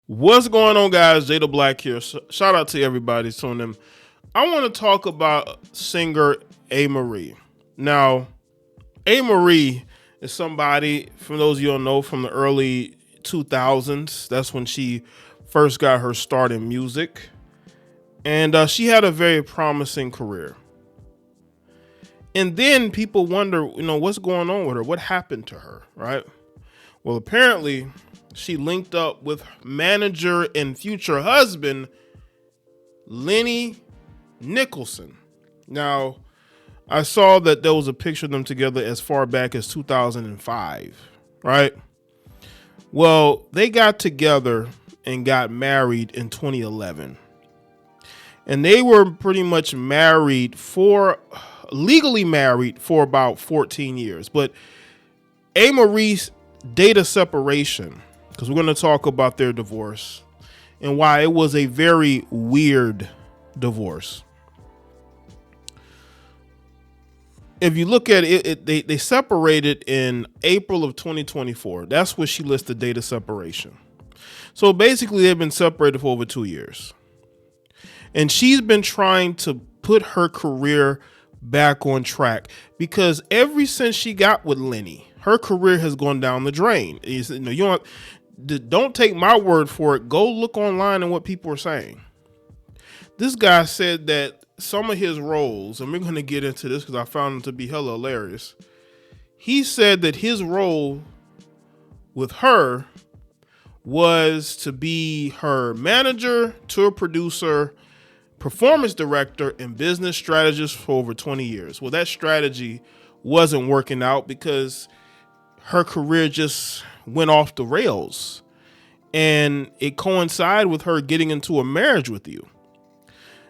What's going on, guys? JayeDeBlack here. Shout out to everybody tuning in. I want to talk about singer Amerie. Now, Amerie is somebody, for those of you who don't know, from the early 2000s. That's when she first got her start in music. And she had a very promising career. And then people wonder, what's going on with her? What happened to her, right? Well, apparently she linked up with manager and future husband, Lenny Nicholson. Now, I saw that there was a picture of them together as far back as 2005, right? Well, they got together and got married in 2011. And they were pretty much legally married for about 14 years. But Amerie's data separation, because we're going to talk about their divorce and why it was a very weird divorce. If you look at it, they separated in April of 2024. That's where she listed data separation. So basically, they've been separated for over 2 years. And she's been trying to put her career back on track because ever since she got with Lenny, her career has gone down the drain. Don't take my word for it. Go look online and what people are saying. This guy said that some of his roles, and we're going to get into this because I found him to be hella hilarious. He said that his role with her was to be her manager, tour producer, performance director, and business strategist for over 20 years. Well, that strategy wasn't working out because her career just went off the rails, and it coincided with her getting into a marriage with you.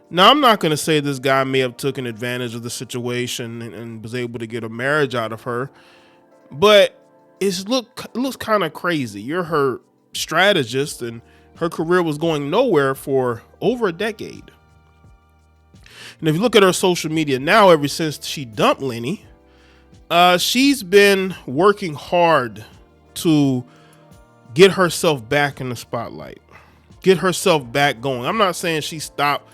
Now, I'm not going to say this guy may have taken advantage of the situation and was able to get a marriage out of her, but it looks kind of crazy. You're her strategist, and her career was going nowhere for over a decade. And if you look at her social media now, ever since she dumped Lenny, she's been working hard to get herself back in the spotlight, get herself back going. I'm not saying she stopped,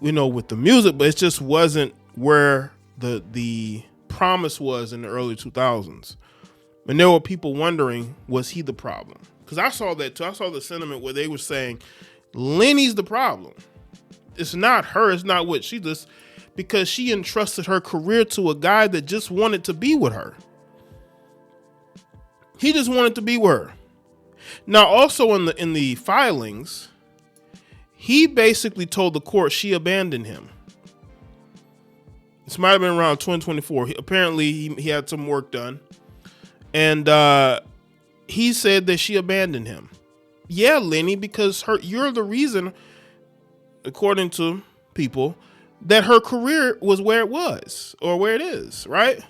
with the music, but it just wasn't where the promise was in the early 2000s. And there were people wondering, was he the problem? Because I saw that too. I saw the sentiment where they were saying Lenny's the problem. It's not her. It's not what she does, because she entrusted her career to a guy that just wanted to be with her. He just wanted to be with her. Now, also in the filings, he basically told the court she abandoned him. This might have been around 2024. Apparently, he had some work done, and he said that she abandoned him. Yeah, Lenny, because you're the reason, according to people, that her career was where it was or where it is, right?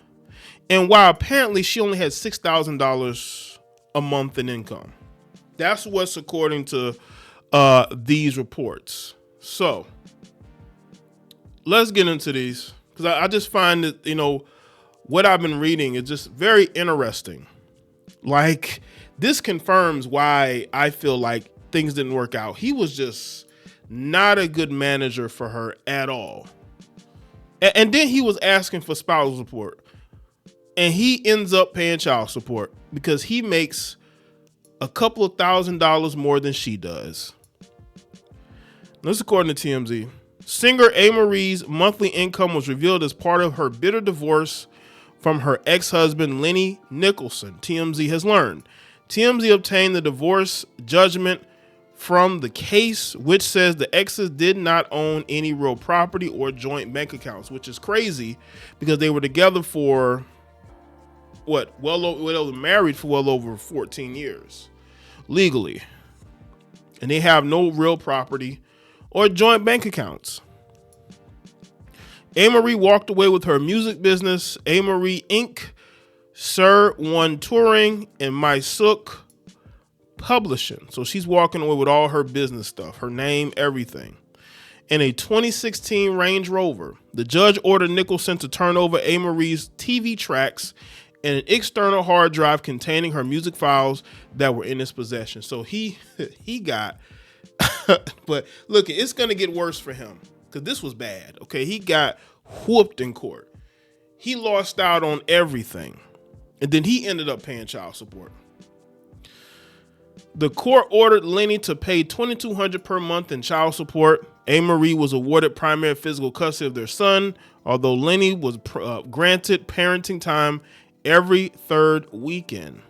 And while apparently she only had $6,000 a month in income. That's what's according to these reports. So let's get into these, because I just find that, what I've been reading is just very interesting. Like, this confirms why I feel like things didn't work out. He was just not a good manager for her at all. And then he was asking for spousal support, and he ends up paying child support because he makes a couple of $1,000s more than she does. This is according to TMZ. Singer Amerie's monthly income was revealed as part of her bitter divorce from her ex-husband, Lenny Nicholson, TMZ has learned. TMZ obtained the divorce judgment from the case, which says the exes did not own any real property or joint bank accounts, which is crazy because they were together for married for well over 14 years legally, and they have no real property or joint bank accounts. Amerie walked away with her music business, Amerie Inc., Sir One Touring, and My Sook Publishing. So she's walking away with all her business stuff, her name, everything. In a 2016 Range Rover, the judge ordered Nicholson to turn over Amerie's TV tracks and an external hard drive containing her music files that were in his possession. So he got, but look, it's going to get worse for him because this was bad. Okay. He got whooped in court. He lost out on everything. And then he ended up paying child support. The court ordered Lenny to pay $2,200 per month in child support. Amerie was awarded primary physical custody of their son, although Lenny was granted parenting time every third weekend.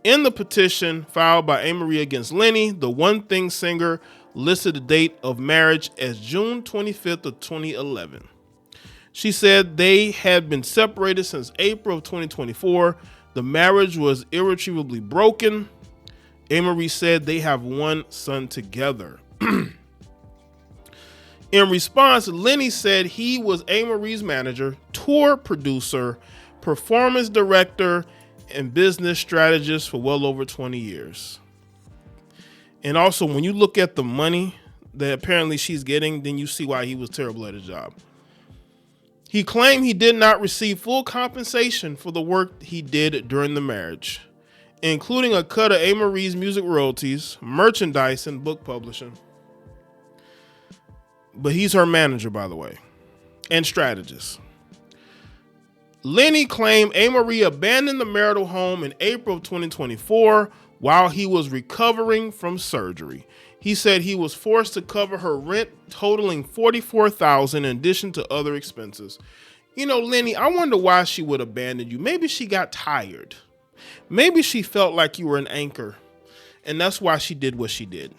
In the petition filed by Amerie against Lenny, the One Thing singer listed the date of marriage as June 25th of 2011. She said they had been separated since April of 2024. The marriage was irretrievably broken. Amerie said they have one son together. In response, Lenny said he was Amerie's manager, tour producer, performance director, and business strategist for well over 20 years. And also, when you look at the money that apparently she's getting, then you see why he was terrible at his job. He claimed he did not receive full compensation for the work he did during the marriage, including a cut of Amerie's music royalties, merchandise, and book publishing. But he's her manager, by the way, and strategist. Lenny claimed Amerie abandoned the marital home in April of 2024 while he was recovering from surgery. He said he was forced to cover her rent, totaling $44,000 in addition to other expenses. You know, Lenny, I wonder why she would abandon you. Maybe she got tired. Maybe she felt like you were an anchor, and that's why she did what she did.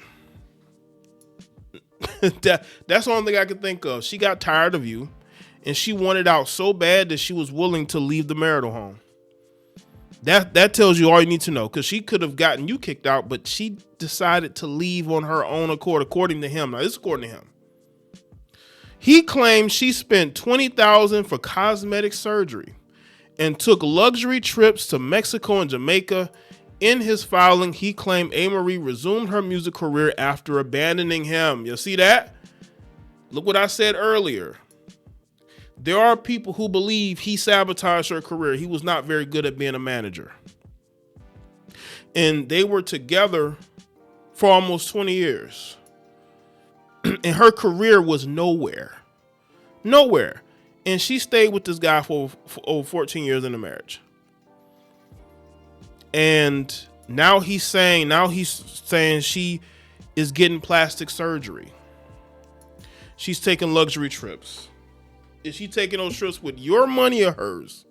That's the only thing I could think of. She got tired of you, and she wanted out so bad that she was willing to leave the marital home. That tells you all you need to know, because she could have gotten you kicked out, but she decided to leave on her own accord, according to him. Now, this is according to him. He claimed she spent $20,000 for cosmetic surgery and took luxury trips to Mexico and Jamaica. In his filing, he claimed Amerie resumed her music career after abandoning him. You see that? Look what I said earlier. There are people who believe he sabotaged her career. He was not very good at being a manager. And they were together for almost 20 years. And her career was nowhere. Nowhere. And she stayed with this guy for over 14 years in the marriage. And now he's saying she is getting plastic surgery. She's taking luxury trips. Is she taking those trips with your money or hers?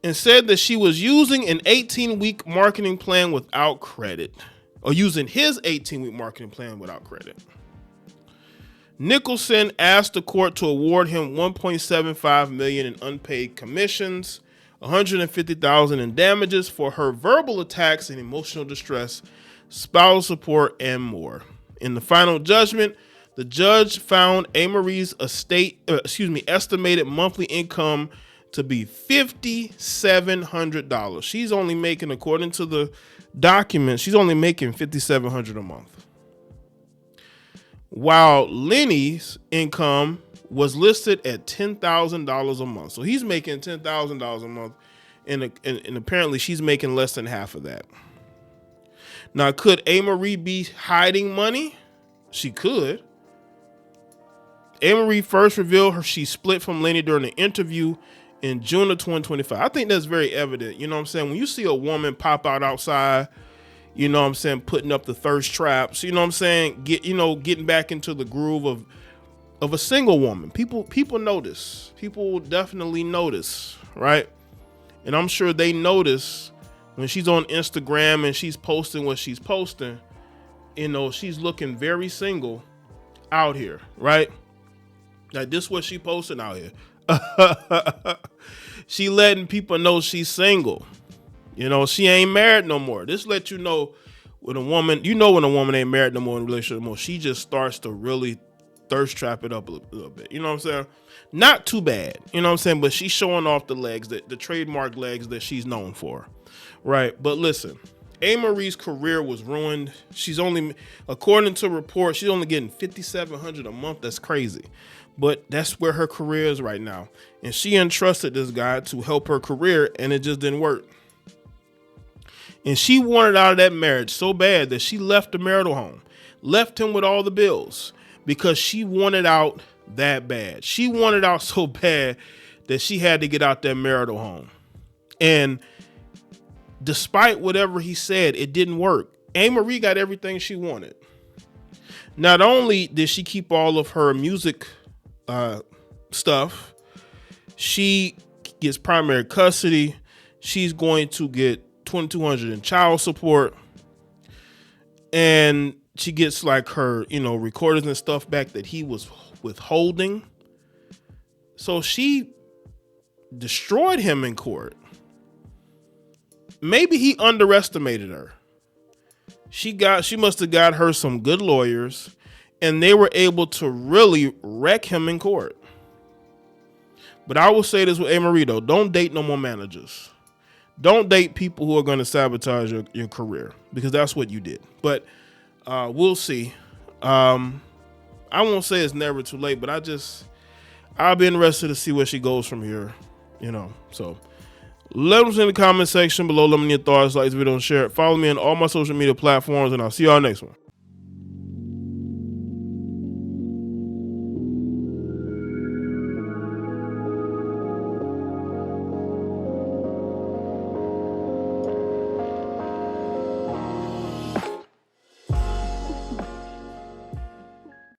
And said that she was using an 18-week marketing plan without credit, or using his 18-week marketing plan without credit. Nicholson asked the court to award him $1.75 million in unpaid commissions, $150,000 in damages for her verbal attacks and emotional distress, spousal support, and more. In the final judgment, the judge found Amerie's estimated monthly income to be $5,700. She's only making, according to the document, she's only making $5,700 a month. While Lenny's income was listed at $10,000 a month. So he's making $10,000 a month, and apparently she's making less than half of that. Now, could Amerie be hiding money? She could. Amerie first revealed she split from Lenny during an interview in June of 2025. I think that's very evident. You know what I'm saying? When you see a woman pop out outside, you know what I'm saying, putting up the thirst traps, you know what I'm saying, getting back into the groove of a single woman. People notice. People will definitely notice, right? And I'm sure they notice when she's on Instagram and she's posting what she's posting. You know, she's looking very single out here, right? Like, this is what she posting out here. She letting people know she's single. You know, she ain't married no more. This let you know when a woman, when a woman ain't married no more in a relationship no more, she just starts to really thirst trap it up a little bit. You know what I'm saying? Not too bad. You know what I'm saying? But she's showing off the legs, the trademark legs that she's known for. Right? But listen, Amerie's career was ruined. She's only, according to reports, she's only getting $5,700 a month. That's crazy. But that's where her career is right now. And she entrusted this guy to help her career, and it just didn't work. And she wanted out of that marriage so bad that she left the marital home, left him with all the bills, because she wanted out that bad. She wanted out so bad that she had to get out that marital home. And despite whatever he said, it didn't work. Amerie got everything she wanted. Not only did she keep all of her music stuff, she gets primary custody. She's going to get $2,200 in child support, and she gets like her, recordings and stuff back that he was withholding. So she destroyed him in court. Maybe he underestimated her. She must have got her some good lawyers, and they were able to really wreck him in court. But I will say this with Amerie though, don't date no more managers. Don't date people who are going to sabotage your career, because that's what you did. But we'll see. I won't say it's never too late, but I'll be interested to see where she goes from here. So let us in the comment section below. Let me know your thoughts, like this video, and share it. Follow me on all my social media platforms, and I'll see y'all next one.